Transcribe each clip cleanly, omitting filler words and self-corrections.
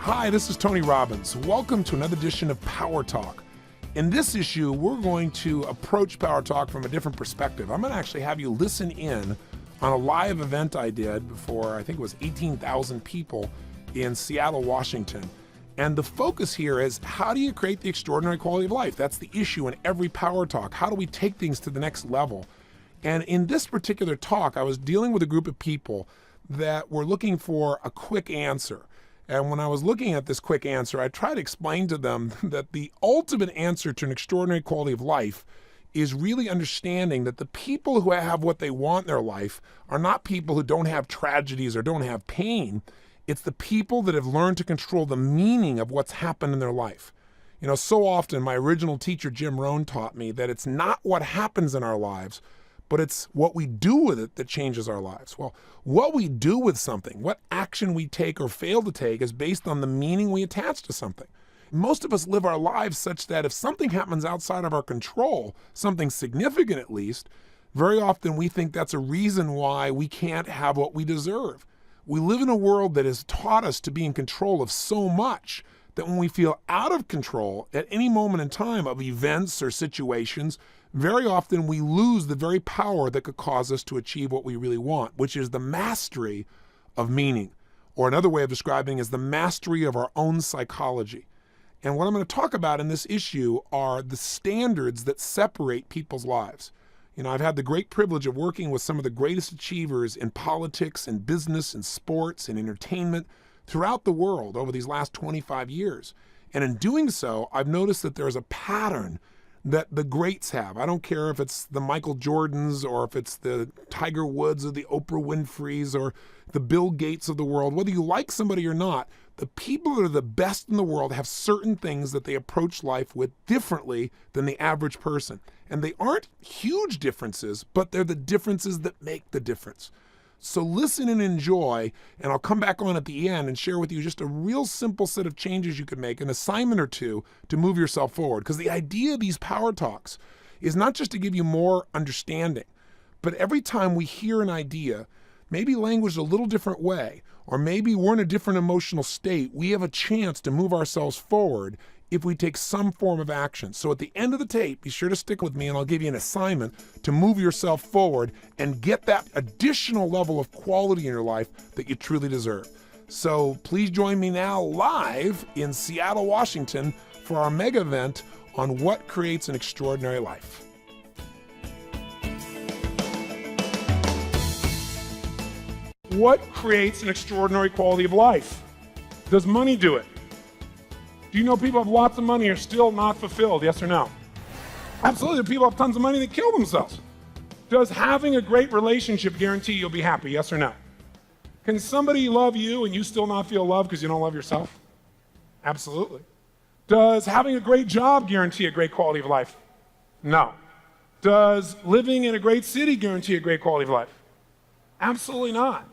Hi, this is Tony Robbins. Welcome to another edition of PowerTalk. In this issue, we're going to approach PowerTalk from a different perspective. I'm going to actually have you listen in on a live event I did before, I think it was 18,000 people in Seattle, Washington. And the focus here is, how do you create the extraordinary quality of life? That's the issue in every PowerTalk. How do we take things to the next level? And in this particular talk, I was dealing with a group of people that were looking for a quick answer. And when I was looking at this quick answer, I tried to explain to them that the ultimate answer to an extraordinary quality of life is really understanding that the people who have what they want in their life are not people who don't have tragedies or don't have pain. It's the people that have learned to control the meaning of what's happened in their life. You know, so often my original teacher, Jim Rohn, taught me that it's not what happens in our lives, but it's what we do with it that changes our lives. Well, what we do with something, what action we take or fail to take, is based on the meaning we attach to something. Most of us live our lives such that if something happens outside of our control, something significant at least, very often we think that's a reason why we can't have what we deserve. We live in a world that has taught us to be in control of so much that when we feel out of control at any moment in time of events or situations, very often we lose the very power that could cause us to achieve what we really want, which is the mastery of meaning. Or another way of describing is the mastery of our own psychology. And what I'm going to talk about in this issue are the standards that separate people's lives. You know, I've had the great privilege of working with some of the greatest achievers in politics and business and sports and entertainment throughout the world over these last 25 years. And in doing so, I've noticed that there's a pattern that the greats have. I don't care if it's the Michael Jordans or if it's the Tiger Woods or the Oprah Winfreys or the Bill Gates of the world. Whether you like somebody or not, the people that are the best in the world have certain things that they approach life with differently than the average person. And they aren't huge differences, but they're the differences that make the difference. So listen and enjoy, and I'll come back on at the end and share with you just a real simple set of changes you can make, an assignment or two to move yourself forward. Because the idea of these Power Talks is not just to give you more understanding, but every time we hear an idea, maybe languaged a little different way, or maybe we're in a different emotional state, we have a chance to move ourselves forward if we take some form of action. So at the end of the tape, be sure to stick with me and I'll give you an assignment to move yourself forward and get that additional level of quality in your life that you truly deserve. So please join me now live in Seattle, Washington for our mega event on what creates an extraordinary life. What creates an extraordinary quality of life? Does money do it? Do you know people who have lots of money are still not fulfilled, yes or no? Absolutely, people have tons of money that kill themselves. Does having a great relationship guarantee you'll be happy, yes or no? Can somebody love you and you still not feel loved because you don't love yourself? Absolutely. Does having a great job guarantee a great quality of life? No. Does living in a great city guarantee a great quality of life? Absolutely not.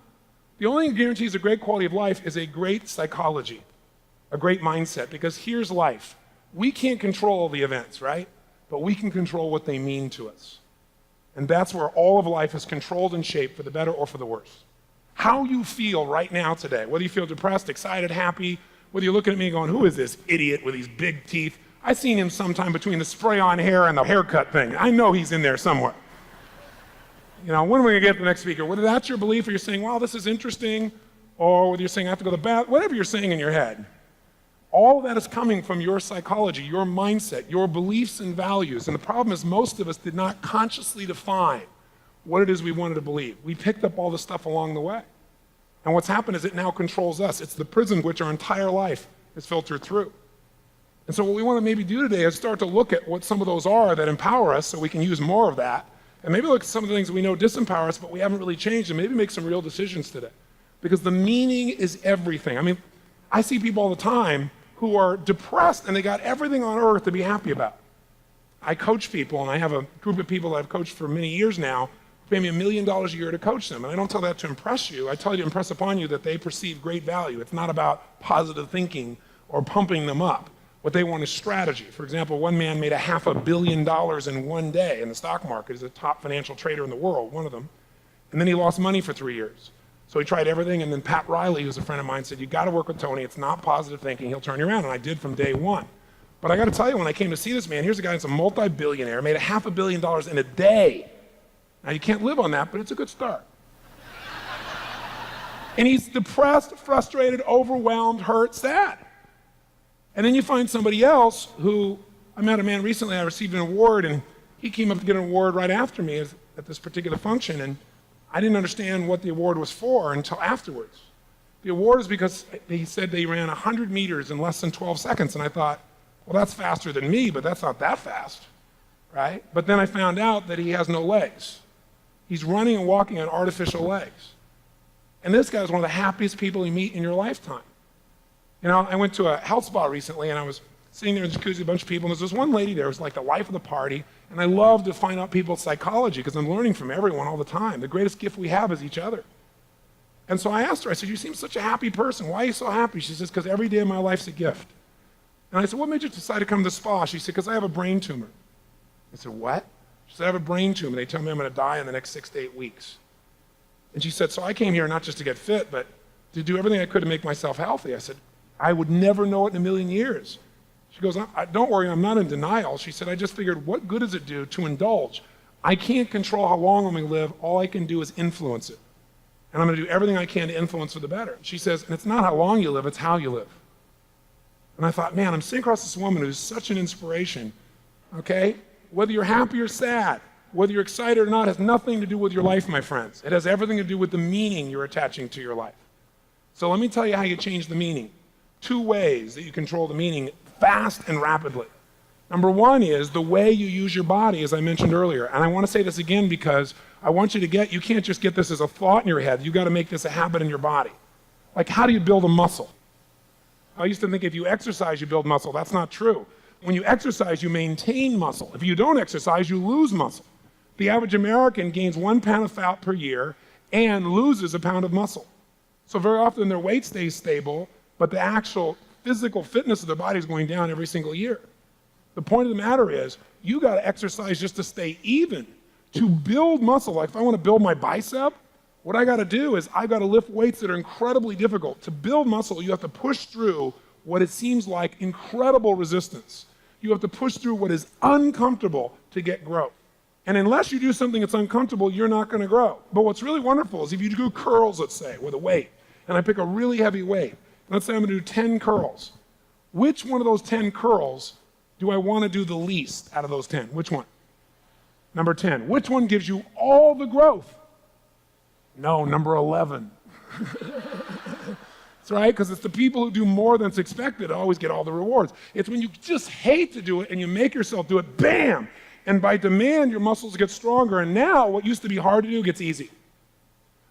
The only thing that guarantees a great quality of life is a great psychology, a great mindset, because here's life. We can't control the events, right? But we can control what they mean to us. And that's where all of life is controlled and shaped for the better or for the worse. How you feel right now today, whether you feel depressed, excited, happy, whether you're looking at me going, who is this idiot with these big teeth? I've seen him sometime between the spray-on hair and the haircut thing. I know he's in there somewhere. You know, when are we going to get to the next speaker? Whether that's your belief or you're saying, wow, this is interesting, or whether you're saying, I have to go to the bath, whatever you're saying in your head, all of that is coming from your psychology, your mindset, your beliefs and values. And the problem is most of us did not consciously define what it is we wanted to believe. We picked up all this stuff along the way. And what's happened is it now controls us. It's the prison which our entire life is filtered through. And so what we want to maybe do today is start to look at what some of those are that empower us so we can use more of that. And maybe look at some of the things we know disempower us, but we haven't really changed, and maybe make some real decisions today. Because the meaning is everything. I mean, I see people all the time who are depressed and they got everything on earth to be happy about. I coach people, and I have a group of people that I've coached for many years now, who pay me $1 million a year to coach them. And I don't tell that to impress you. I tell you to impress upon you that they perceive great value. It's not about positive thinking or pumping them up. What they want is strategy. For example, one man made $500 million in one day in the stock market. He's a top financial trader in the world, one of them. And then he lost money for 3 years. So he tried everything, and then Pat Riley, who's a friend of mine, said, you got to work with Tony. It's not positive thinking. He'll turn you around, and I did from day one. But I got to tell you, when I came to see this man, here's a guy that's a multi-billionaire, made $500 million in a day. Now, you can't live on that, but it's a good start. And he's depressed, frustrated, overwhelmed, hurt, sad. And then you find somebody else who, I met a man recently, I received an award, and he came up to get an award right after me at this particular function, and I didn't understand what the award was for until afterwards. The award is because he said they ran 100 meters in less than 12 seconds, and I thought, well, that's faster than me, but that's not that fast, right? But then I found out that he has no legs. He's running and walking on artificial legs. And this guy is one of the happiest people you meet in your lifetime. You know, I went to a health spa recently, and I was sitting there in the jacuzzi, a bunch of people, and there's this one lady there who was like the life of the party, and I love to find out people's psychology because I'm learning from everyone all the time. The greatest gift we have is each other. And so I asked her, I said, you seem such a happy person. Why are you so happy? She says, because every day of my life's a gift. And I said, what made you decide to come to the spa? She said, because I have a brain tumor. I said, what? She said, I have a brain tumor. They tell me I'm going to die in the next 6 to 8 weeks. And she said, so I came here not just to get fit, but to do everything I could to make myself healthy. I said, I would never know it in a million years. She goes, don't worry, I'm not in denial. She said, I just figured, what good does it do to indulge? I can't control how long I'm going to live. All I can do is influence it. And I'm going to do everything I can to influence for the better. She says, and it's not how long you live, it's how you live. And I thought, man, I'm sitting across this woman who's such an inspiration, okay? Whether you're happy or sad, whether you're excited or not, has nothing to do with your life, my friends. It has everything to do with the meaning you're attaching to your life. So let me tell you how you change the meaning. 2 ways that you control the meaning fast and rapidly. Number 1 is the way you use your body, as I mentioned earlier. And I want to say this again because I want you to get, you can't just get this as a thought in your head. You've got to make this a habit in your body. Like, how do you build a muscle? I used to think if you exercise, you build muscle. That's not true. When you exercise, you maintain muscle. If you don't exercise, you lose muscle. The average American gains 1 pound of fat per year and loses a pound of muscle. So very often their weight stays stable, but the actual physical fitness of their body is going down every single year. The point of the matter is, you got to exercise just to stay even. To build muscle, like if I want to build my bicep, what I got to do is I got to lift weights that are incredibly difficult. To build muscle, you have to push through what it seems like incredible resistance. You have to push through what is uncomfortable to get growth. And unless you do something that's uncomfortable, you're not going to grow. But what's really wonderful is if you do curls, let's say, with a weight, and I pick a really heavy weight, let's say I'm going to do 10 curls. Which one of those 10 curls do I want to do the least out of those 10? Which one? Number 10. Which one gives you all the growth? No, number 11. That's right, because it's the people who do more than's expected that always get all the rewards. It's when you just hate to do it and you make yourself do it, bam! And by demand, your muscles get stronger, and now what used to be hard to do gets easy.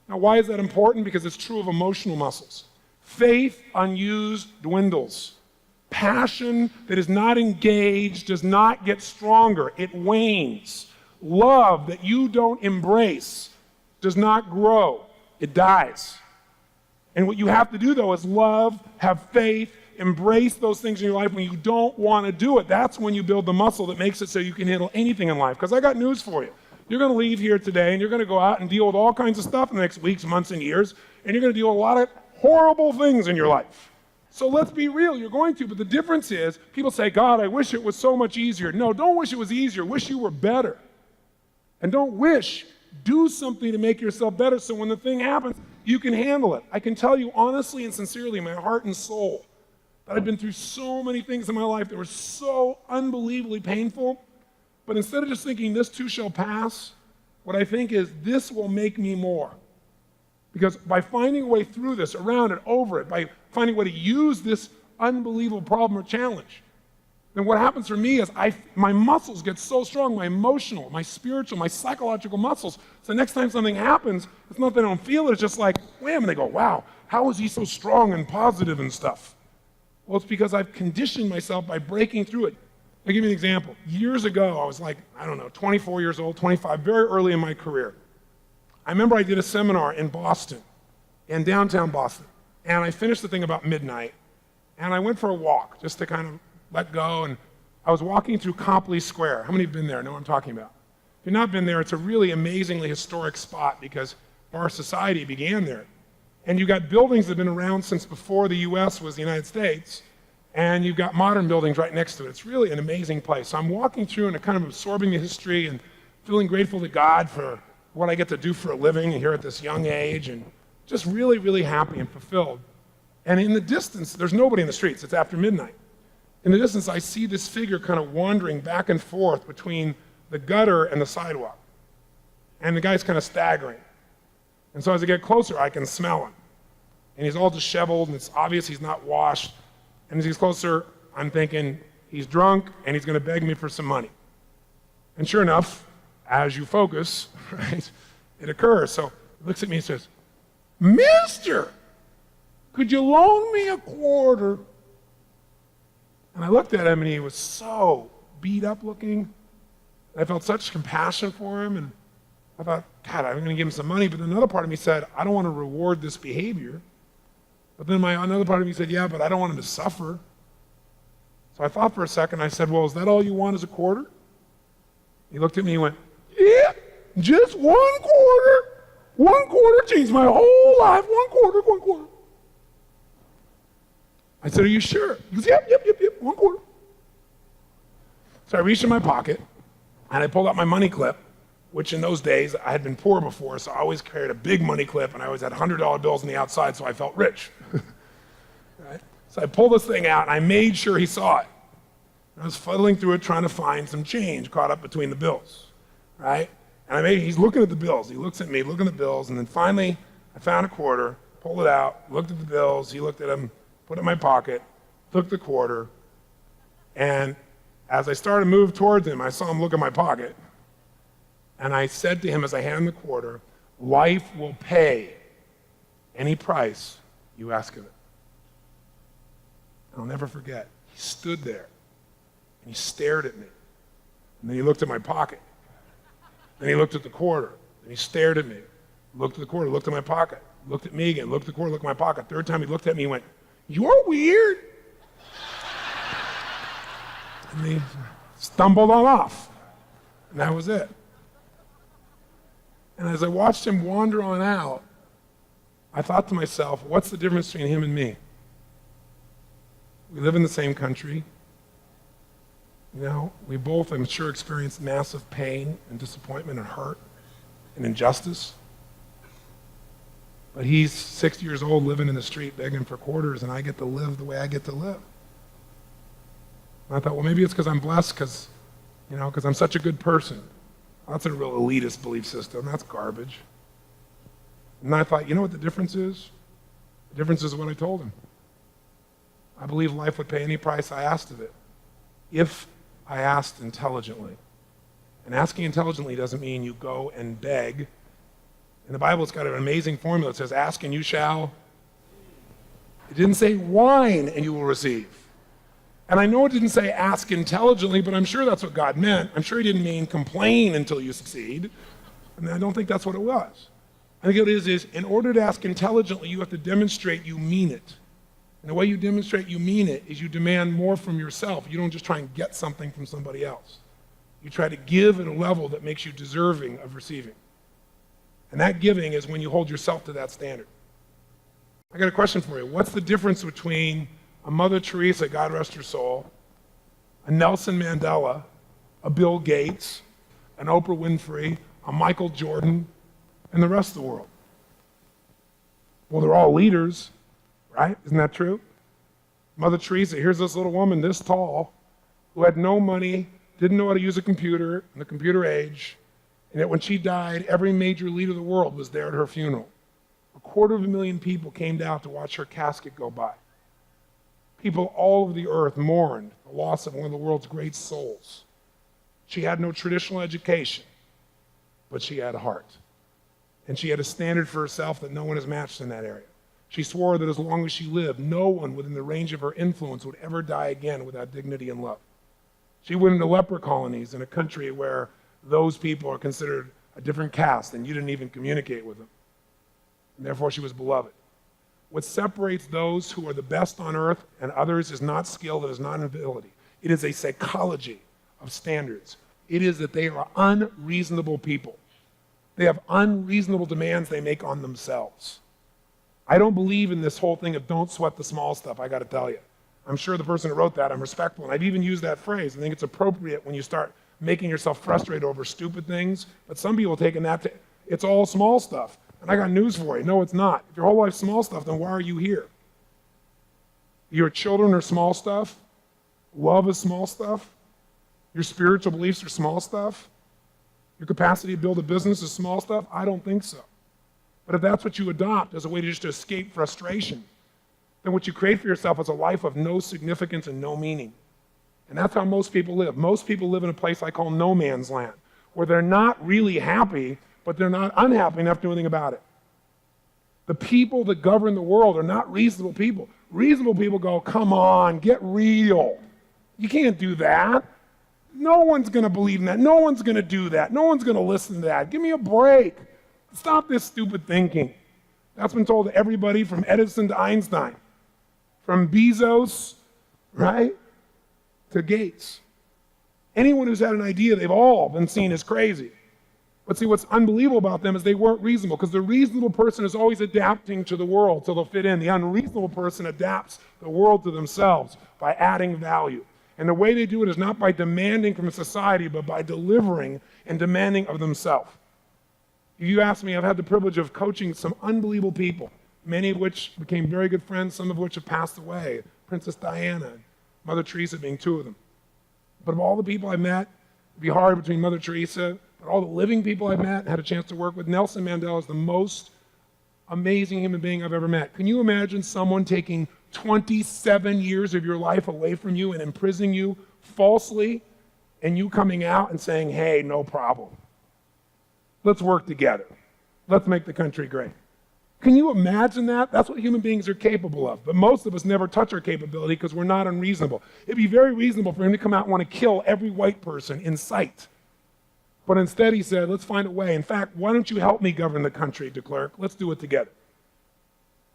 Now, why is that important? Because it's true of emotional muscles. Faith unused dwindles. Passion that is not engaged does not get stronger, it wanes. Love that you don't embrace does not grow, it dies. And what you have to do, though, is love, have faith, embrace those things in your life when you don't want to do it. That's when you build the muscle that makes it so you can handle anything in life. Because I got news for you. You're going to leave here today, and you're going to go out and deal with all kinds of stuff in the next weeks, months, and years, and you're going to deal with a lot of horrible things in your life. So let's be real, you're going to, but the difference is, people say, God, I wish it was so much easier. No, don't wish it was easier, wish you were better. And don't wish, do something to make yourself better so when the thing happens, you can handle it. I can tell you honestly and sincerely, my heart and soul, that I've been through so many things in my life that were so unbelievably painful, but instead of just thinking this too shall pass, what I think is this will make me more. Because by finding a way through this, around it, over it, by finding a way to use this unbelievable problem or challenge, then what happens for me is my muscles get so strong, my emotional, my spiritual, my psychological muscles. So next time something happens, it's not that I don't feel it, it's just like, wham, and they go, wow, how is he so strong and positive and stuff? Well, it's because I've conditioned myself by breaking through it. I'll give you an example. Years ago, I was like, 24 years old, 25, very early in my career. I remember I did a seminar in Boston, in downtown Boston, and I finished the thing about midnight, and I went for a walk just to kind of let go, and I was walking through Copley Square. How many have been there? Know what I'm talking about? If you've not been there, it's a really amazingly historic spot because our society began there. And you've got buildings that have been around since before the U.S. was the United States, and you've got modern buildings right next to it. It's really an amazing place. So I'm walking through and kind of absorbing the history and feeling grateful to God for what I get to do for a living here at this young age, and just really, really happy and fulfilled. And in the distance, there's nobody in the streets. It's after midnight. In the distance, I see this figure kind of wandering back and forth between the gutter and the sidewalk. And the guy's kind of staggering. And so as I get closer, I can smell him. And he's all disheveled, and it's obvious he's not washed. And as he's closer, I'm thinking, he's drunk, and he's going to beg me for some money. And sure enough, as you focus, right, it occurs. So he looks at me and says, "Mister, could you loan me a quarter?" And I looked at him, and he was so beat up looking. I felt such compassion for him, and I thought, God, I'm going to give him some money. But another part of me said, I don't want to reward this behavior. But then another part of me said, yeah, but I don't want him to suffer. So I thought for a second. I said, well, is that all you want is a quarter? He looked at me and went, yeah, just one quarter. One quarter changed my whole life. One quarter, one quarter. I said, are you sure? He goes, yep, 1 quarter. So I reached in my pocket, and I pulled out my money clip, which in those days, I had been poor before, so I always carried a big money clip, and I always had $100 bills on the outside, so I felt rich. Right? So I pulled this thing out, and I made sure he saw it. And I was fuddling through it, trying to find some change caught up between the bills, right? And he's looking at the bills. He looks at me, looking at the bills, and then finally, I found a quarter, pulled it out, looked at the bills, he looked at them, put it in my pocket, took the quarter, and as I started to move towards him, I saw him look at my pocket, and I said to him as I handed him the quarter, life will pay any price you ask of it. And I'll never forget, he stood there, and he stared at me, and then he looked at my pocket, then he looked at the quarter, and he stared at me, looked at the quarter, looked at my pocket, looked at me again, looked at the quarter, looked at my pocket. Third time he looked at me, he went, "You're weird." And he stumbled on off, and that was it. And as I watched him wander on out, I thought to myself, what's the difference between him and me? We live in the same country. You know, we both, I'm sure, experienced massive pain and disappointment and hurt and injustice. But he's 60 years old living in the street begging for quarters, and I get to live the way I get to live. And I thought, well, maybe it's because I'm blessed because I'm such a good person. That's a real elitist belief system. That's garbage. And I thought, you know what the difference is? The difference is what I told him. I believe life would pay any price I asked of it, if I asked intelligently. And asking intelligently doesn't mean you go and beg. In the Bible, it's got an amazing formula. It says, ask and you shall. It didn't say whine and you will receive. And I know it didn't say ask intelligently, but I'm sure that's what God meant. I'm sure he didn't mean complain until you succeed. And I don't think that's what it was. I think what it is in order to ask intelligently, you have to demonstrate you mean it. And the way you demonstrate you mean it is you demand more from yourself. You don't just try and get something from somebody else. You try to give at a level that makes you deserving of receiving. And that giving is when you hold yourself to that standard. I got a question for you. What's the difference between a Mother Teresa, God rest her soul, a Nelson Mandela, a Bill Gates, an Oprah Winfrey, a Michael Jordan, and the rest of the world? Well, they're all leaders, right? Isn't that true? Mother Teresa, here's this little woman this tall who had no money, didn't know how to use a computer in the computer age, and yet when she died, every major leader of the world was there at her funeral. 250,000 people came out to watch her casket go by. People all over the earth mourned the loss of one of the world's great souls. She had no traditional education, but she had a heart. And she had a standard for herself that no one has matched in that area. She swore that as long as she lived, no one within the range of her influence would ever die again without dignity and love. She went into leper colonies in a country where those people are considered a different caste and you didn't even communicate with them. And therefore she was beloved. What separates those who are the best on earth and others is not skill, it is not ability. It is a psychology of standards. It is that they are unreasonable people. They have unreasonable demands they make on themselves. I don't believe in this whole thing of don't sweat the small stuff, I got to tell you. I'm sure the person who wrote that, I'm respectful, and I've even used that phrase. I think it's appropriate when you start making yourself frustrated over stupid things, but some people taking that to, it's all small stuff. And I got news for you. No, it's not. If your whole life's small stuff, then why are you here? Your children are small stuff. Love is small stuff. Your spiritual beliefs are small stuff. Your capacity to build a business is small stuff. I don't think so. But if that's what you adopt as a way to just escape frustration, then what you create for yourself is a life of no significance and no meaning. And that's how most people live. Most people live in a place I call no man's land, where they're not really happy, but they're not unhappy enough to do anything about it. The people that govern the world are not reasonable people. Reasonable people go, come on, get real. You can't do that. No one's going to believe in that. No one's going to do that. No one's going to listen to that. Give me a break. Stop this stupid thinking. That's been told to everybody from Edison to Einstein, from Bezos, right, to Gates. Anyone who's had an idea, they've all been seen as crazy. But see, what's unbelievable about them is they weren't reasonable, because the reasonable person is always adapting to the world so they'll fit in. The unreasonable person adapts the world to themselves by adding value. And the way they do it is not by demanding from society, but by delivering and demanding of themselves. If you ask me, I've had the privilege of coaching some unbelievable people, many of which became very good friends, some of which have passed away, Princess Diana, Mother Teresa being two of them. But of all the people I met, it'd be hard between Mother Teresa, but all the living people I've met and had a chance to work with, Nelson Mandela is the most amazing human being I've ever met. Can you imagine someone taking 27 years of your life away from you and imprisoning you falsely, and you coming out and saying, hey, no problem. Let's work together. Let's make the country great. Can you imagine that? That's what human beings are capable of. But most of us never touch our capability because we're not unreasonable. It'd be very reasonable for him to come out and want to kill every white person in sight. But instead he said, let's find a way. In fact, why don't you help me govern the country, de Klerk? Let's do it together.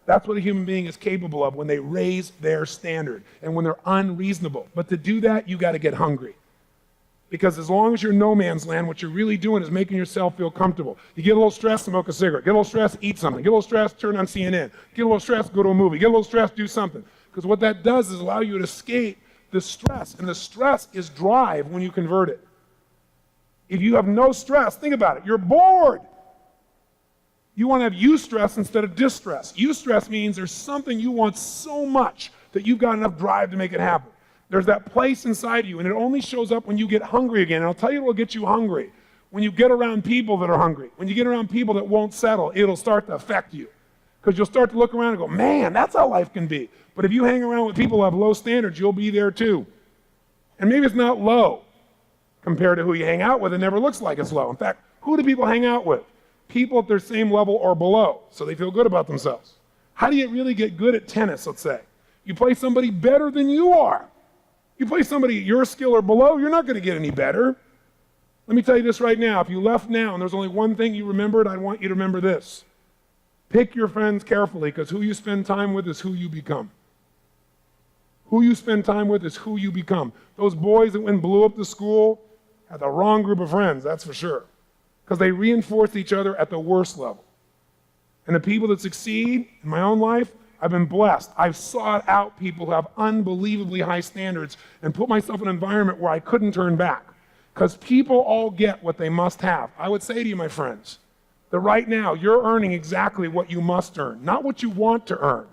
That's what a human being is capable of when they raise their standard and when they're unreasonable. But to do that, you got to get hungry. Because as long as you're no man's land, what you're really doing is making yourself feel comfortable. You get a little stressed, smoke a cigarette. Get a little stressed, eat something. Get a little stressed, turn on CNN. Get a little stressed, go to a movie. Get a little stressed, do something. Because what that does is allow you to escape the stress. And the stress is drive when you convert it. If you have no stress, think about it. You're bored. You want to have eustress instead of distress. Eustress means there's something you want so much that you've got enough drive to make it happen. There's that place inside you, and it only shows up when you get hungry again. And I'll tell you what will get you hungry. When you get around people that are hungry, when you get around people that won't settle, it'll start to affect you. Because you'll start to look around and go, man, that's how life can be. But if you hang around with people who have low standards, you'll be there too. And maybe it's not low compared to who you hang out with. It never looks like it's low. In fact, who do people hang out with? People at their same level or below, so they feel good about themselves. How do you really get good at tennis, let's say? You play somebody better than you are. You play somebody at your skill or below, you're not going to get any better. Let me tell you this right now. If you left now and there's only one thing you remembered, I want you to remember this. Pick your friends carefully, because who you spend time with is who you become. Who you spend time with is who you become. Those boys that went and blew up the school had the wrong group of friends, that's for sure. Because they reinforced each other at the worst level. And the people that succeed in my own life, I've been blessed. I've sought out people who have unbelievably high standards and put myself in an environment where I couldn't turn back. Because people all get what they must have. I would say to you, my friends, that right now you're earning exactly what you must earn, not what you want to earn,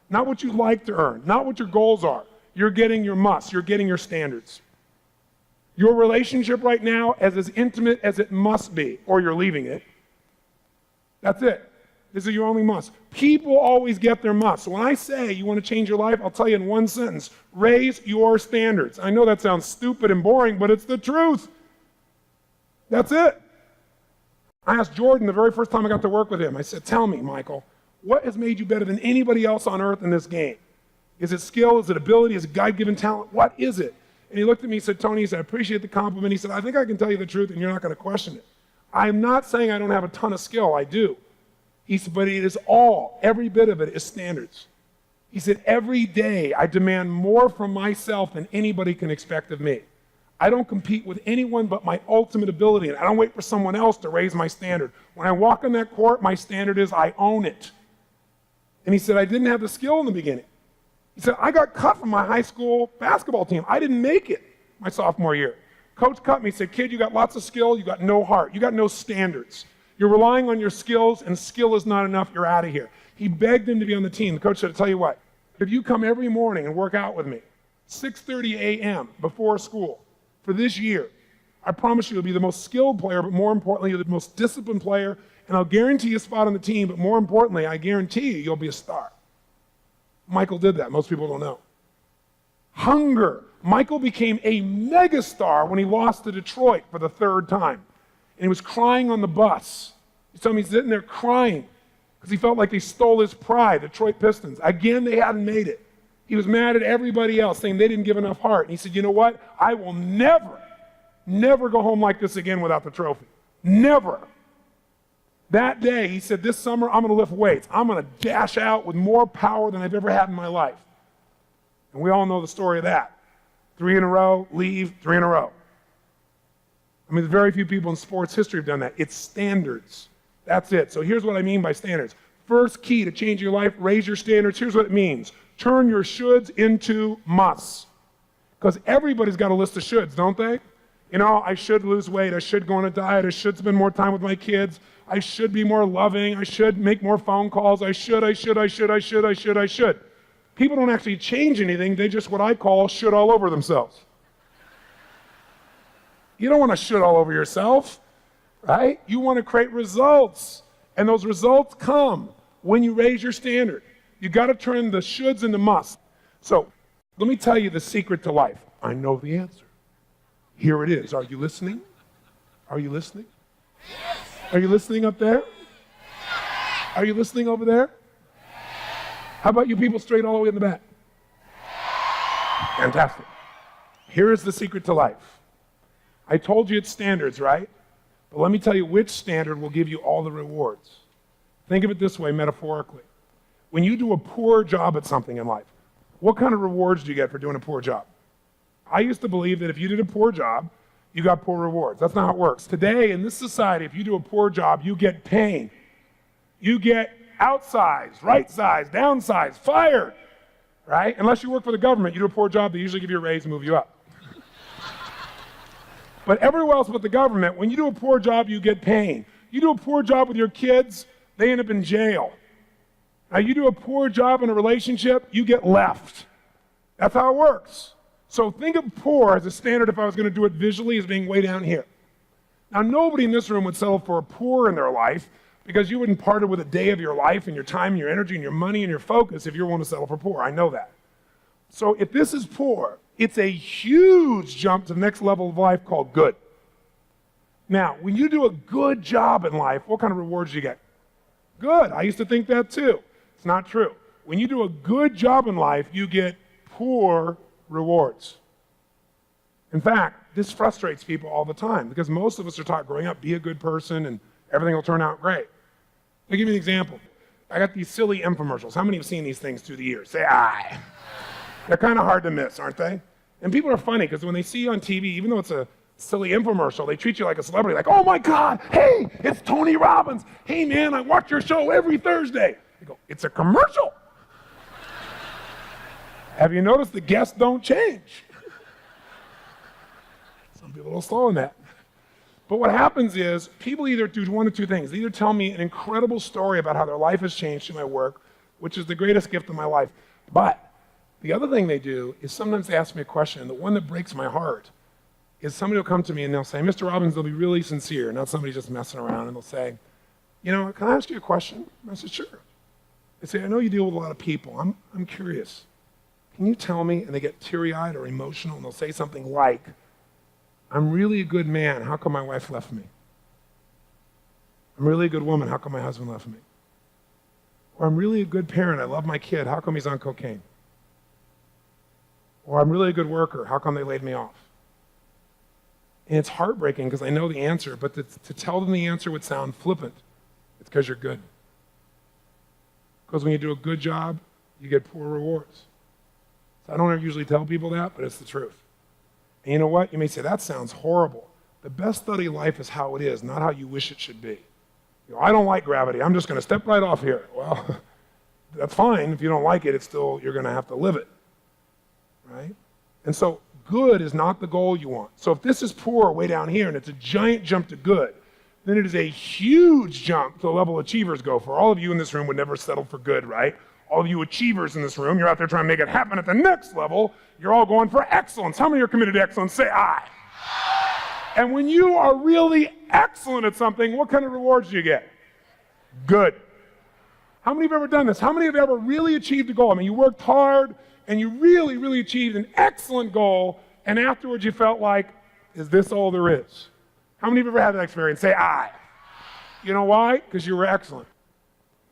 not what you like to earn, not what your goals are. You're getting your must, you're getting your standards. Your relationship right now is as intimate as it must be, or you're leaving it. That's it. This is your only must. People always get their must. So when I say you want to change your life, I'll tell you in one sentence, raise your standards. I know that sounds stupid and boring, but it's the truth. That's it. I asked Jordan the very first time I got to work with him, I said, tell me, Michael, what has made you better than anybody else on earth in this game? Is it skill? Is it ability? Is it God-given talent? What is it? And he looked at me and said, Tony, he said, I appreciate the compliment. He said, I think I can tell you the truth and you're not going to question it. I'm not saying I don't have a ton of skill. I do. He said, but it is all, every bit of it is standards. He said, every day I demand more from myself than anybody can expect of me. I don't compete with anyone but my ultimate ability, and I don't wait for someone else to raise my standard. When I walk on that court, my standard is I own it. And he said, I didn't have the skill in the beginning. He said, I got cut from my high school basketball team. I didn't make it my sophomore year. Coach cut me, said, kid, you got lots of skill, you got no heart, you got no standards. You're relying on your skills, and skill is not enough, you're out of here. He begged him to be on the team. The coach said, I'll tell you what, if you come every morning and work out with me, 6:30 a.m. before school, for this year, I promise you you'll be the most skilled player, but more importantly, you're the most disciplined player, and I'll guarantee you a spot on the team, but more importantly, I guarantee you you'll be a star. Michael did that. Most people don't know. Hunger. Michael became a megastar when he lost to Detroit for the third time. And he was crying on the bus. He's telling me he's sitting there crying because he felt like they stole his pride, Detroit Pistons. Again, they hadn't made it. He was mad at everybody else, saying they didn't give enough heart. And he said, you know what? I will never go home like this again without the trophy. Never. That day, he said, this summer, I'm going to lift weights. I'm going to dash out with more power than I've ever had in my life. And we all know the story of that. 3 in a row, leave, 3 in a row. I mean, very few people in sports history have done that. It's standards. That's it. So here's what I mean by standards. First key to change your life, raise your standards. Here's what it means. Turn your shoulds into musts. Because everybody's got a list of shoulds, don't they? You know, I should lose weight. I should go on a diet. I should spend more time with my kids. I should be more loving. I should make more phone calls. I should. People don't actually change anything. They just what I call should all over themselves. You don't want to should all over yourself, right? You want to create results. And those results come when you raise your standard. You got to turn the shoulds into musts. So let me tell you the secret to life. I know the answer. Here it is. Are you listening? Are you listening? Are you listening up there? Are you listening over there? How about you people straight all the way in the back? Fantastic. Here is the secret to life. I told you it's standards, right? But let me tell you which standard will give you all the rewards. Think of it this way, metaphorically. When you do a poor job at something in life, what kind of rewards do you get for doing a poor job? I used to believe that if you did a poor job, you got poor rewards. That's not how it works. Today, in this society, if you do a poor job, you get pain. You get outsized, right-sized, downsized, fired, right? Unless you work for the government, you do a poor job, they usually give you a raise and move you up. But everywhere else but the government, when you do a poor job, you get pain. You do a poor job with your kids, they end up in jail. Now, you do a poor job in a relationship, you get left. That's how it works. So think of poor as a standard, if I was going to do it visually, as being way down here. Now, nobody in this room would settle for a poor in their life because you wouldn't part it with a day of your life and your time and your energy and your money and your focus if you're willing to settle for poor. I know that. So if this is poor, it's a huge jump to the next level of life called good. Now, when you do a good job in life, what kind of rewards do you get? Good. I used to think that too. It's not true. When you do a good job in life, you get poor rewards. In fact, this frustrates people all the time because most of us are taught growing up, be a good person and everything will turn out great. I'll give you an example. I got these silly infomercials. How many have seen these things through the years? Say, aye. They're kind of hard to miss, aren't they? And people are funny because when they see you on TV, even though it's a silly infomercial, they treat you like a celebrity, like, oh my God, hey, it's Tony Robbins. Hey man, I watch your show every Thursday. They go, it's a commercial. Have you noticed the guests don't change? Some people are a little slow on that. But what happens is people either do one of two things. They either tell me an incredible story about how their life has changed through my work, which is the greatest gift of my life. But the other thing they do is sometimes they ask me a question, and the one that breaks my heart is somebody will come to me and they'll say, Mr. Robbins, they'll be really sincere, not somebody just messing around, and they'll say, you know, can I ask you a question? I said, sure. They say, I know you deal with a lot of people. I'm curious. Can you tell me? And they get teary-eyed or emotional, and they'll say something like, I'm really a good man. How come my wife left me? I'm really a good woman. How come my husband left me? Or I'm really a good parent. I love my kid. How come he's on cocaine? Or I'm really a good worker. How come they laid me off? And it's heartbreaking because I know the answer, but to tell them the answer would sound flippant. It's because you're good. Because when you do a good job, you get poor rewards. So I don't ever usually tell people that, but it's the truth. And you know what? You may say, that sounds horrible. The best study of life is how it is, not how you wish it should be. You know, I don't like gravity. I'm just going to step right off here. Well, that's fine. If you don't like it, it's still, you're going to have to live it, right? And so good is not the goal you want. So if this is poor way down here and it's a giant jump to good, then it is a huge jump to the level achievers go for. All of you in this room would never settle for good, right? All of you achievers in this room, you're out there trying to make it happen at the next level. You're all going for excellence. How many are committed to excellence? Say aye. And when you are really excellent at something, what kind of rewards do you get? Good. How many have ever done this? How many have ever really achieved a goal? I mean, you worked hard and you really, really achieved an excellent goal, and afterwards you felt like, is this all there is? How many have ever had that experience? Say aye. You know why? Because you were excellent.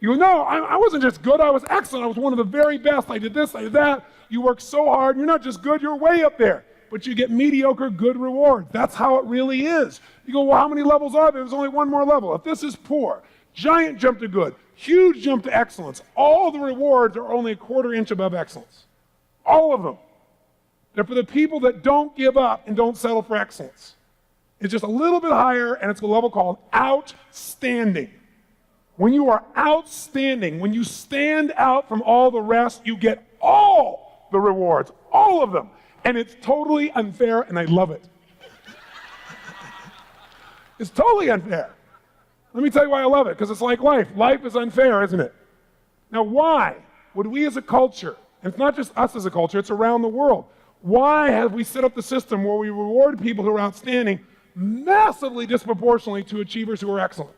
You go, no, I wasn't just good, I was excellent. I was one of the very best. I did this, I did that. You worked so hard. You're not just good, you're way up there. But you get mediocre good rewards. That's how it really is. You go, well, how many levels are there? There's only one more level. If this is poor, giant jump to good, huge jump to excellence, all the rewards are only a quarter inch above excellence. All of them. They're for the people that don't give up and don't settle for excellence. It's just a little bit higher, and it's a level called outstanding. When you are outstanding, when you stand out from all the rest, you get all the rewards, all of them. And it's totally unfair, and I love it. It's totally unfair. Let me tell you why I love it, because it's like life. Life is unfair, isn't it? Now, why would we as a culture, and it's not just us as a culture, it's around the world, why have we set up the system where we reward people who are outstanding massively disproportionately to achievers who are excellent?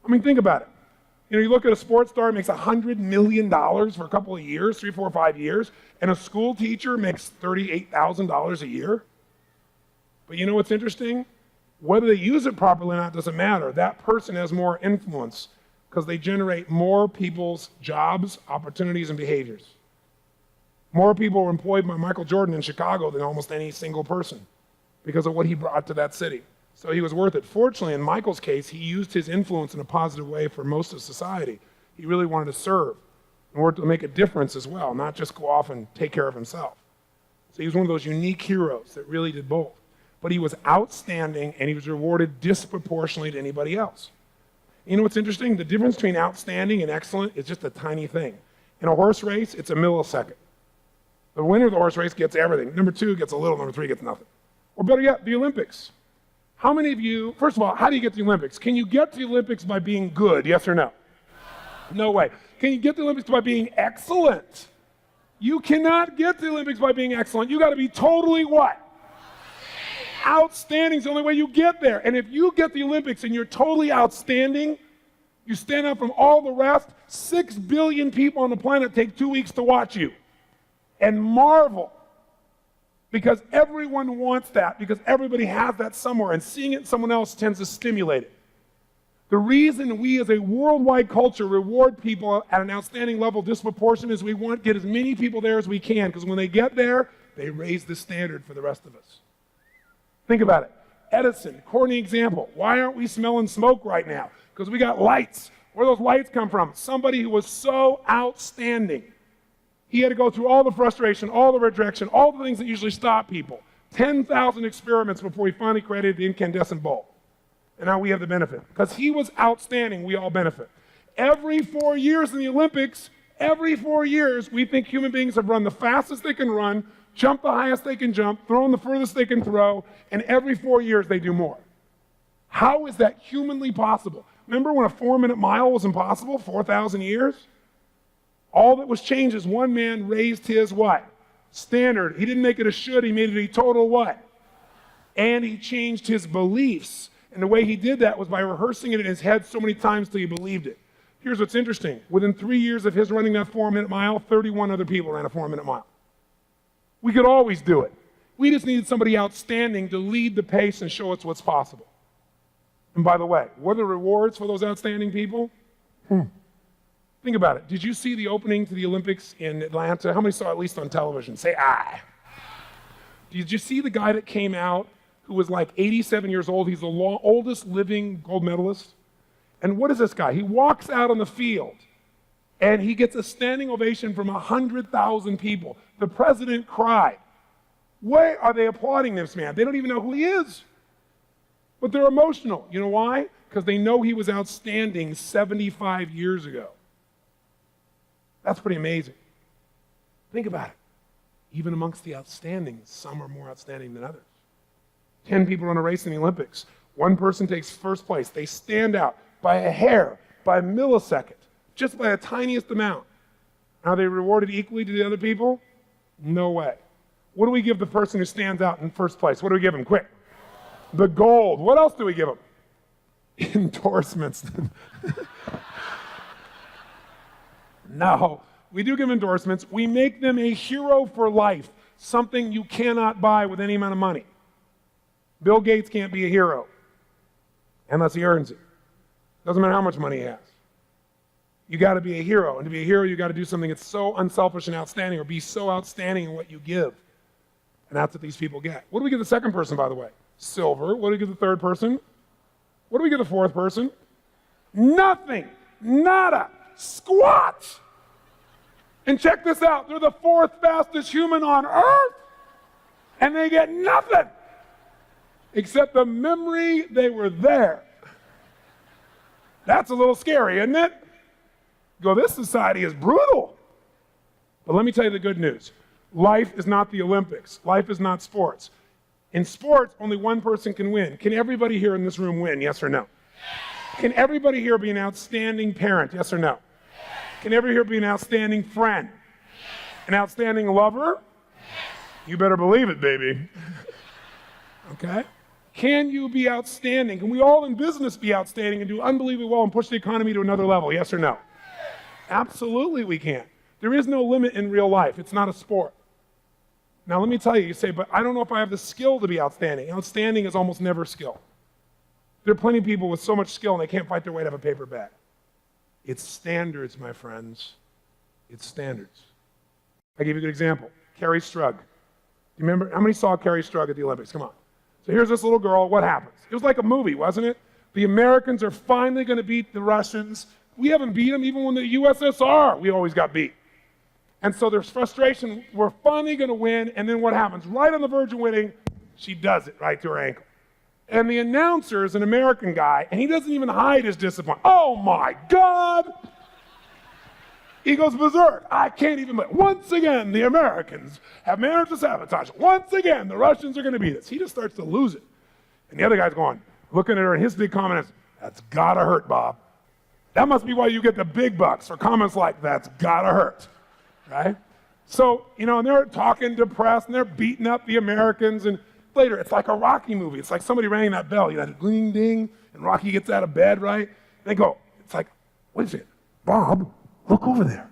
I mean, think about it. You know, you look at a sports star who makes $100 million for a couple of years, 3, 4, 5 years, and a school teacher makes $38,000 a year. But you know what's interesting? Whether they use it properly or not doesn't matter. That person has more influence because they generate more people's jobs, opportunities, and behaviors. More people were employed by Michael Jordan in Chicago than almost any single person because of what he brought to that city. So he was worth it. Fortunately, in Michael's case, he used his influence in a positive way for most of society. He really wanted to serve and work to make a difference as well, not just go off and take care of himself. So he was one of those unique heroes that really did both. But he was outstanding, and he was rewarded disproportionately to anybody else. You know what's interesting? The difference between outstanding and excellent is just a tiny thing. In a horse race, it's a millisecond. The winner of the horse race gets everything. Number 2 gets a little, number 3 gets nothing. Or better yet, the Olympics. How many of you, first of all, how do you get to the Olympics? Can you get to the Olympics by being good, yes or no? No way. Can you get to the Olympics by being excellent? You cannot get to the Olympics by being excellent. You got to be totally what? Outstanding is the only way you get there. And if you get the Olympics and you're totally outstanding, you stand out from all the rest, 6 billion people on the planet take 2 weeks to watch you and marvel. Because everyone wants that, because everybody has that somewhere, and seeing it in someone else tends to stimulate it. The reason we as a worldwide culture reward people at an outstanding level disproportionate is we want to get as many people there as we can, because when they get there, they raise the standard for the rest of us. Think about it. Edison, corny example. Why aren't we smelling smoke right now? Because we got lights. Where do those lights come from? Somebody who was so outstanding. He had to go through all the frustration, all the rejection, all the things that usually stop people. 10,000 experiments before he finally created the incandescent bulb. And now we have the benefit. Because he was outstanding, we all benefit. Every 4 years in the Olympics, every 4 years, we think human beings have run the fastest they can run, jumped the highest they can jump, thrown the furthest they can throw, and every 4 years they do more. How is that humanly possible? Remember when a 4-minute mile was impossible 4,000 years? All that was changed is one man raised his what? Standard. He didn't make it a should, he made it a total what? And he changed his beliefs. And the way he did that was by rehearsing it in his head so many times till he believed it. Here's what's interesting. Within 3 years of his running that 4-minute mile, 31 other people ran a 4-minute mile. We could always do it. We just needed somebody outstanding to lead the pace and show us what's possible. And by the way, what are the rewards for those outstanding people? Think about it. Did you see the opening to the Olympics in Atlanta? How many saw it at least on television? Say aye. Did you see the guy that came out who was like 87 years old? He's the oldest living gold medalist. And what is this guy? He walks out on the field and he gets a standing ovation from 100,000 people. The president cried. Why are they applauding this man? They don't even know who he is. But they're emotional. You know why? Because they know he was outstanding 75 years ago. That's pretty amazing. Think about it. Even amongst the outstanding, some are more outstanding than others. 10 people run a race in the Olympics. One person takes first place. They stand out by a hair, by a millisecond, just by the tiniest amount. Are they rewarded equally to the other people? No way. What do we give the person who stands out in first place? What do we give him? Quick. The gold. What else do we give him? Endorsements. No, we do give endorsements. We make them a hero for life, something you cannot buy with any amount of money. Bill Gates can't be a hero unless he earns it. Doesn't matter how much money he has. You got to be a hero, and to be a hero, you got to do something that's so unselfish and outstanding, or be so outstanding in what you give. And that's what these people get. What do we give the second person, by the way? Silver. What do we give the third person? What do we give the fourth person? Nothing. Nada. Squat. And check this out. They're the fourth fastest human on earth, and they get nothing except the memory they were there. That's a little scary, isn't it? Go, this society is brutal. But let me tell you the good news. Life is not the Olympics. Life is not sports. In sports, only one person can win. Can everybody here in this room win, yes or no? Can everybody here be an outstanding parent, yes or no? Can everybody here be an outstanding friend? An outstanding lover? You better believe it, baby. Okay? Can you be outstanding? Can we all in business be outstanding and do unbelievably well and push the economy to another level, yes or no? Absolutely we can. There is no limit in real life. It's not a sport. Now let me tell you, you say, but I don't know if I have the skill to be outstanding. Outstanding is almost never skill. There are plenty of people with so much skill and they can't fight their way to have a paper bag. It's standards, my friends. It's standards. I give you a good example. Carrie Strug. Do you remember? How many saw Carrie Strug at the Olympics? Come on. So here's this little girl. What happens? It was like a movie, wasn't it? The Americans are finally going to beat the Russians. We haven't beat them even when the USSR, we always got beat. And so there's frustration. We're finally going to win. And then what happens? Right on the verge of winning, she does it right to her ankle. And the announcer is an American guy, and he doesn't even hide his disappointment. Oh my God! He goes berserk. I can't even believe. Once again, the Americans have managed to sabotage it. Once again, the Russians are going to beat us. He just starts to lose it. And the other guy's going, looking at her, and his big comment is, that's gotta hurt, Bob. That must be why you get the big bucks for comments like, that's gotta hurt, right? So, and they're talking depressed, and they're beating up the Americans, and later, it's like a Rocky movie. It's like somebody rang that bell, ding, ding, and Rocky gets out of bed, right? They go, it's like, what is it? Bob, look over there.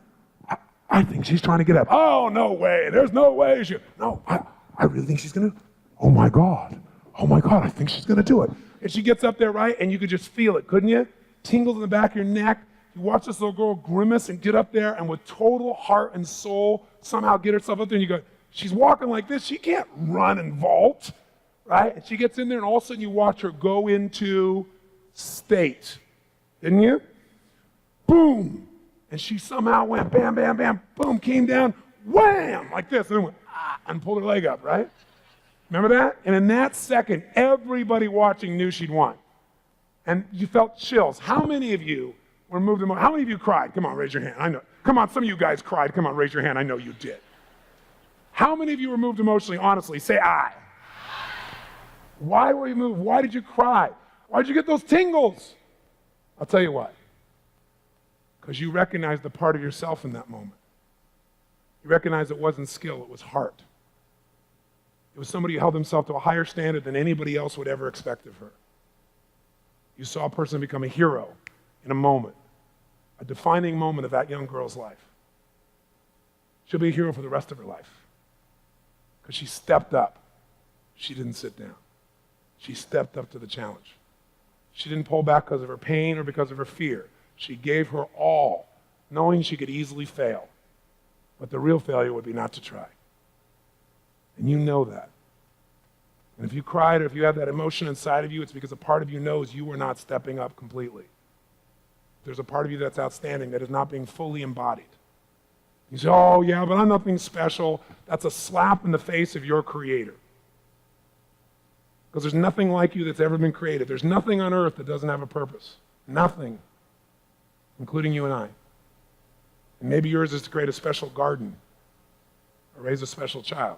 I think she's trying to get up. Oh, no way. There's no way. No, I really think she's going to. Oh, my God, I think she's going to do it. And she gets up there, right? And you could just feel it, couldn't you? Tingles in the back of your neck. You watch this little girl grimace and get up there and with total heart and soul somehow get herself up there, and you go, she's walking like this. She can't run and vault, right? And she gets in there, and all of a sudden you watch her go into state. Didn't you? Boom. And she somehow went bam, bam, bam, boom, came down, wham, like this, and then went, and pulled her leg up, right? Remember that? And in that second, everybody watching knew she'd won. And you felt chills. How many of you were moved emotionally? How many of you cried? Come on, raise your hand. I know. Come on, some of you guys cried. Come on, raise your hand. I know you did. How many of you were moved emotionally, honestly? Say I. Why were you moved? Why did you cry? Why did you get those tingles? I'll tell you what. Because you recognized the part of yourself in that moment. You recognized it wasn't skill, it was heart. It was somebody who held himself to a higher standard than anybody else would ever expect of her. You saw a person become a hero in a moment, a defining moment of that young girl's life. She'll be a hero for the rest of her life. Because she stepped up. She didn't sit down. She stepped up to the challenge. She didn't pull back because of her pain or because of her fear. She gave her all, knowing she could easily fail. But the real failure would be not to try. And you know that. And if you cried or if you have that emotion inside of you, it's because a part of you knows you were not stepping up completely. There's a part of you that's outstanding that is not being fully embodied. You say, oh yeah, but I'm nothing special. That's a slap in the face of your Creator. Because there's nothing like you that's ever been created. There's nothing on earth that doesn't have a purpose. Nothing. Including you and I. And maybe yours is to create a special garden, or raise a special child,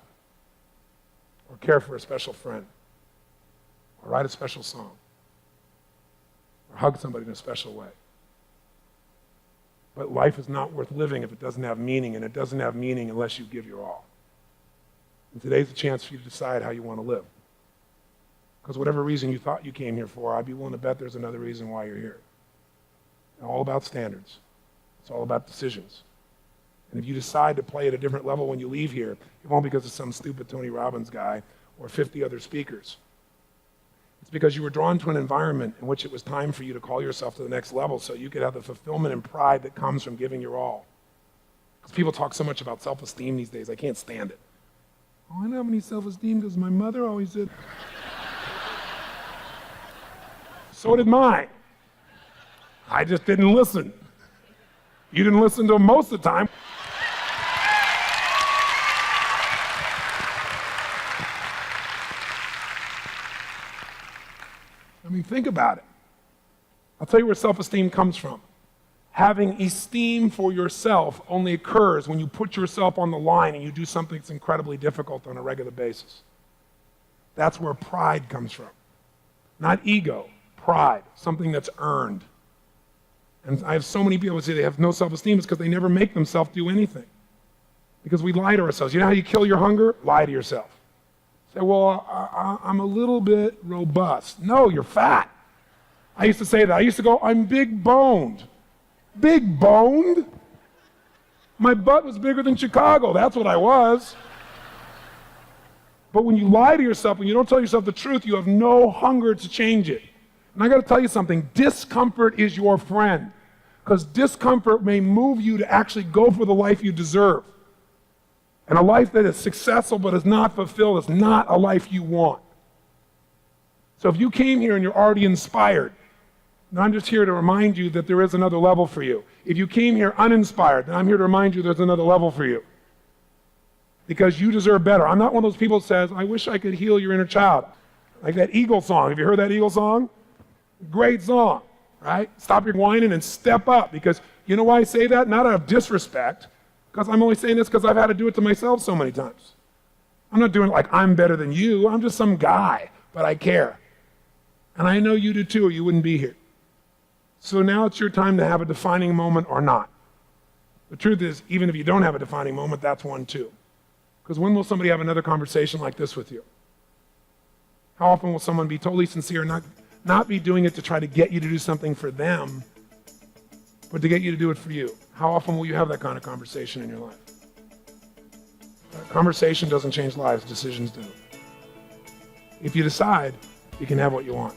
or care for a special friend, or write a special song, or hug somebody in a special way. But life is not worth living if it doesn't have meaning, and it doesn't have meaning unless you give your all. And today's a chance for you to decide how you want to live. Because whatever reason you thought you came here for, I'd be willing to bet there's another reason why you're here. It's all about standards. It's all about decisions. And if you decide to play at a different level when you leave here, it won't be because of some stupid Tony Robbins guy or 50 other speakers. It's because you were drawn to an environment in which it was time for you to call yourself to the next level so you could have the fulfillment and pride that comes from giving your all. Because people talk so much about self-esteem these days, I can't stand it. Oh, I don't have any self-esteem because my mother always said. So did mine. I just didn't listen. You didn't listen to them most of the time. I mean, think about it. I'll tell you where self-esteem comes from. Having esteem for yourself only occurs when you put yourself on the line and you do something that's incredibly difficult on a regular basis. That's where pride comes from. Not ego, pride, something that's earned. And I have so many people who say they have no self-esteem. It's because they never make themselves do anything. Because we lie to ourselves. You know how you kill your hunger? Lie to yourself. Say, well, I'm a little bit robust. No, you're fat. I used to say that. I used to go, I'm big boned. Big boned? My butt was bigger than Chicago. That's what I was. But when you lie to yourself, when you don't tell yourself the truth, you have no hunger to change it. And I got to tell you something. Discomfort is your friend. Because discomfort may move you to actually go for the life you deserve. And a life that is successful but is not fulfilled is not a life you want. So if you came here and you're already inspired, and I'm just here to remind you that there is another level for you. If you came here uninspired, then I'm here to remind you there's another level for you. Because you deserve better. I'm not one of those people that says, I wish I could heal your inner child. Like that Eagle song. Have you heard that Eagle song? Great song, right? Stop your whining and step up. Because you know why I say that? Not out of disrespect. Because I'm only saying this because I've had to do it to myself so many times. I'm not doing it like I'm better than you. I'm just some guy, but I care. And I know you do too, or you wouldn't be here. So now it's your time to have a defining moment or not. The truth is, even if you don't have a defining moment, that's one too. Because when will somebody have another conversation like this with you? How often will someone be totally sincere, not be doing it to try to get you to do something for them, but to get you to do it for you? How often will you have that kind of conversation in your life? Conversation doesn't change lives, decisions do. If you decide, you can have what you want.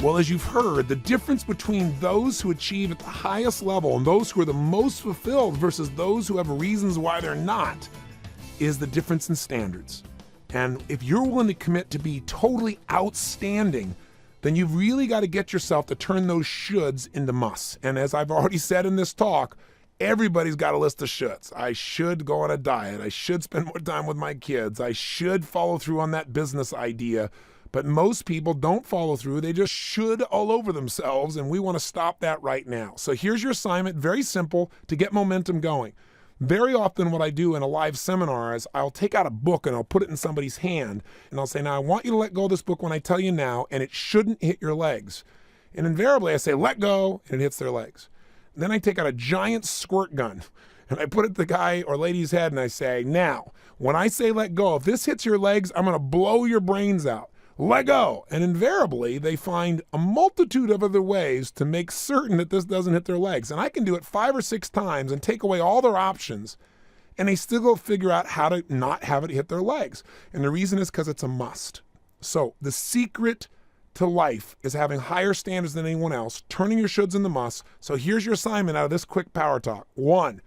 Well, as you've heard, the difference between those who achieve at the highest level and those who are the most fulfilled versus those who have reasons why they're not is the difference in standards. And if you're willing to commit to be totally outstanding, then you've really got to get yourself to turn those shoulds into musts. And as I've already said in this talk, everybody's got a list of shoulds. I should go on a diet. I should spend more time with my kids. I should follow through on that business idea. But most people don't follow through. They just should all over themselves, and we want to stop that right now. So here's your assignment, very simple, to get momentum going. Very often what I do in a live seminar is I'll take out a book and I'll put it in somebody's hand, and I'll say, now I want you to let go of this book when I tell you now, and it shouldn't hit your legs. And invariably I say, let go, and it hits their legs. And then I take out a giant squirt gun, and I put it to the guy or lady's head, and I say, now, when I say let go, if this hits your legs, I'm going to blow your brains out. Let go. And invariably, they find a multitude of other ways to make certain that this doesn't hit their legs. And I can do it 5 or 6 times and take away all their options, and they still go figure out how to not have it hit their legs. And the reason is because it's a must. So the secret to life is having higher standards than anyone else, turning your shoulds into musts. So here's your assignment out of this quick power talk. 1,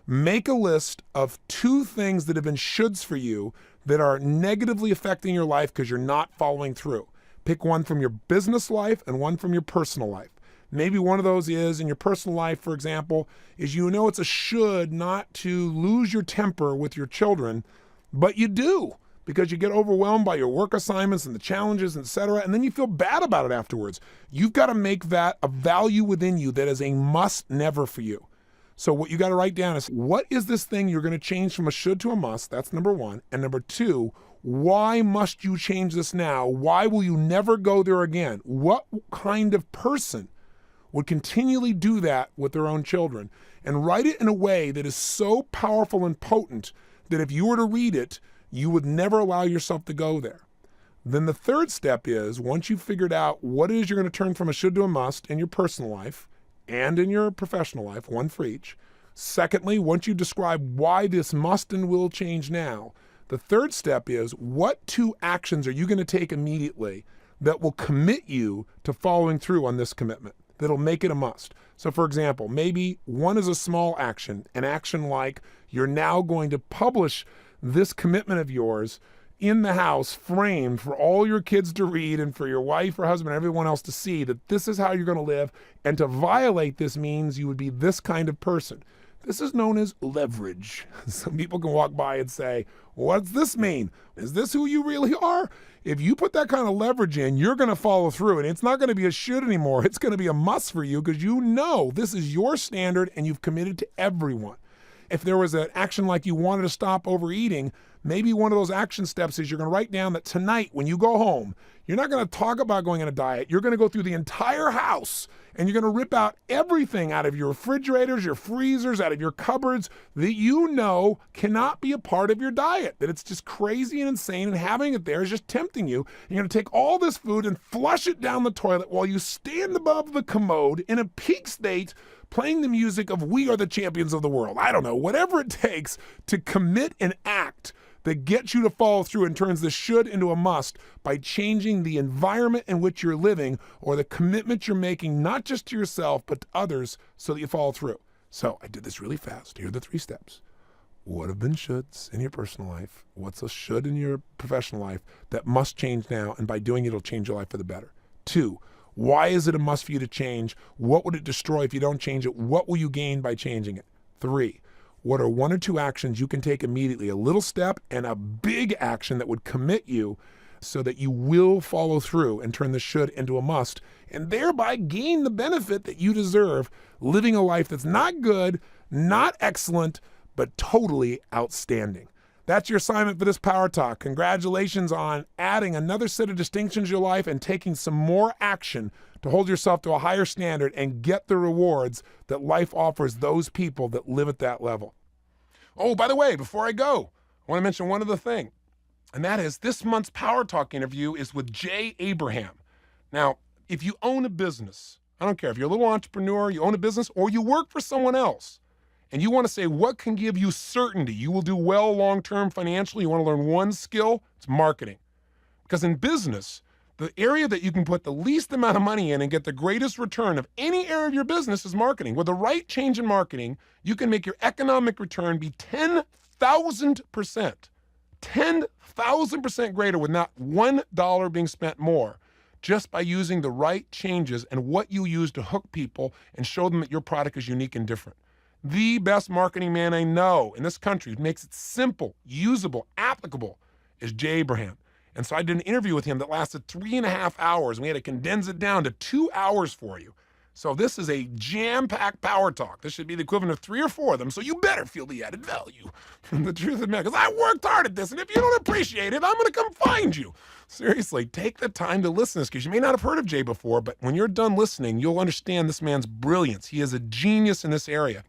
make a list of 2 things that have been shoulds for you that are negatively affecting your life because you're not following through. Pick one from your business life and one from your personal life. Maybe one of those is, in your personal life, for example, is you know it's a should not to lose your temper with your children, but you do because you get overwhelmed by your work assignments and the challenges, etc., and then you feel bad about it afterwards. You've got to make that a value within you that is a must-never for you. So what you got to write down is, what is this thing you're going to change from a should to a must? That's number one. And number two, why must you change this now? Why will you never go there again? What kind of person would continually do that with their own children? And write it in a way that is so powerful and potent that if you were to read it, you would never allow yourself to go there. Then the third step is, once you've figured out what it is you're going to turn from a should to a must in your personal life and in your professional life, one for each. Secondly, once you describe why this must and will change now, the third step is, what 2 actions are you going to take immediately that will commit you to following through on this commitment, that'll make it a must? So for example, maybe one is a small action, an action like you're now going to publish this commitment of yours in the house, framed for all your kids to read and for your wife or husband, everyone else to see that this is how you're going to live. And to violate this means you would be this kind of person. This is known as leverage. Some people can walk by and say, what's this mean? Is this who you really are? If you put that kind of leverage in, you're going to follow through, and it's not going to be a should anymore. It's going to be a must for you, because you know this is your standard and you've committed to everyone. If there was an action like you wanted to stop overeating, maybe one of those action steps is you're going to write down that tonight when you go home, you're not going to talk about going on a diet. You're going to go through the entire house and you're going to rip out everything out of your refrigerators, your freezers, out of your cupboards that you know cannot be a part of your diet, that it's just crazy and insane, and having it there is just tempting you. You're going to take all this food and flush it down the toilet while you stand above the commode in a peak state, playing the music of "We Are the Champions of the World." I don't know, whatever it takes to commit an act that gets you to follow through and turns the should into a must by changing the environment in which you're living, or the commitment you're making, not just to yourself, but to others, so that you follow through. So I did this really fast. Here are the 3 steps. What have been shoulds in your personal life? What's a should in your professional life that must change now? And by doing it, it'll change your life for the better. 2, why is it a must for you to change? What would it destroy if you don't change it? What will you gain by changing it? 3, what are 1 or 2 actions you can take immediately, a little step and a big action that would commit you so that you will follow through and turn the should into a must, and thereby gain the benefit that you deserve, living a life that's not good, not excellent, but totally outstanding. That's your assignment for this Power Talk. Congratulations on adding another set of distinctions to your life and taking some more action to hold yourself to a higher standard and get the rewards that life offers those people that live at that level. Oh, by the way, before I go, I want to mention one other thing, and that is this month's Power Talk interview is with Jay Abraham. Now, if you own a business, I don't care if you're a little entrepreneur, you own a business, or you work for someone else, and you want to say what can give you certainty you will do well long-term financially, you want to learn one skill, it's marketing. Because in business, the area that you can put the least amount of money in and get the greatest return of any area of your business is marketing. With the right change in marketing, you can make your economic return be 10,000%. 10,000% greater with not $1 being spent more, just by using the right changes and what you use to hook people and show them that your product is unique and different. The best marketing man I know in this country who makes it simple, usable, applicable is Jay Abraham. And so I did an interview with him that lasted 3.5 hours, and we had to condense it down to 2 hours for you. So this is a jam-packed Power Talk. This should be the equivalent of 3 or 4 of them, so you better feel the added value. The truth of the matter, because I worked hard at this, and if you don't appreciate it, I'm going to come find you. Seriously, take the time to listen to this, because you may not have heard of Jay before, but when you're done listening, you'll understand this man's brilliance. He is a genius in this area.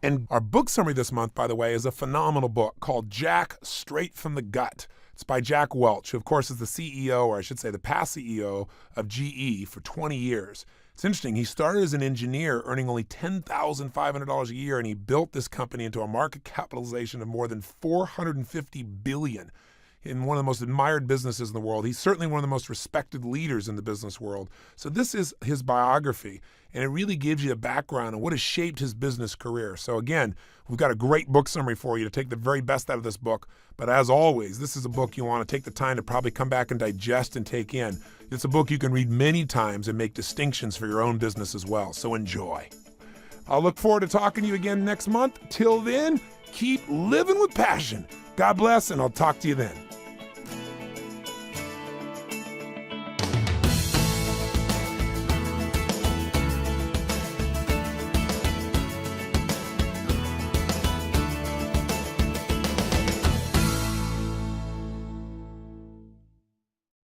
And our book summary this month, by the way, is a phenomenal book called Jack Straight from the Gut. It's by Jack Welch, who of course is the CEO, or I should say the past CEO of GE for 20 years. It's interesting. He started as an engineer earning only $10,500 a year, and he built this company into a market capitalization of more than $450 billion. In one of the most admired businesses in the world. He's certainly one of the most respected leaders in the business world. So this is his biography, and it really gives you a background on what has shaped his business career. So again, we've got a great book summary for you to take the very best out of this book. But as always, this is a book you want to take the time to probably come back and digest and take in. It's a book you can read many times and make distinctions for your own business as well. So enjoy. I'll look forward to talking to you again next month. Till then, keep living with passion. God bless, and I'll talk to you then.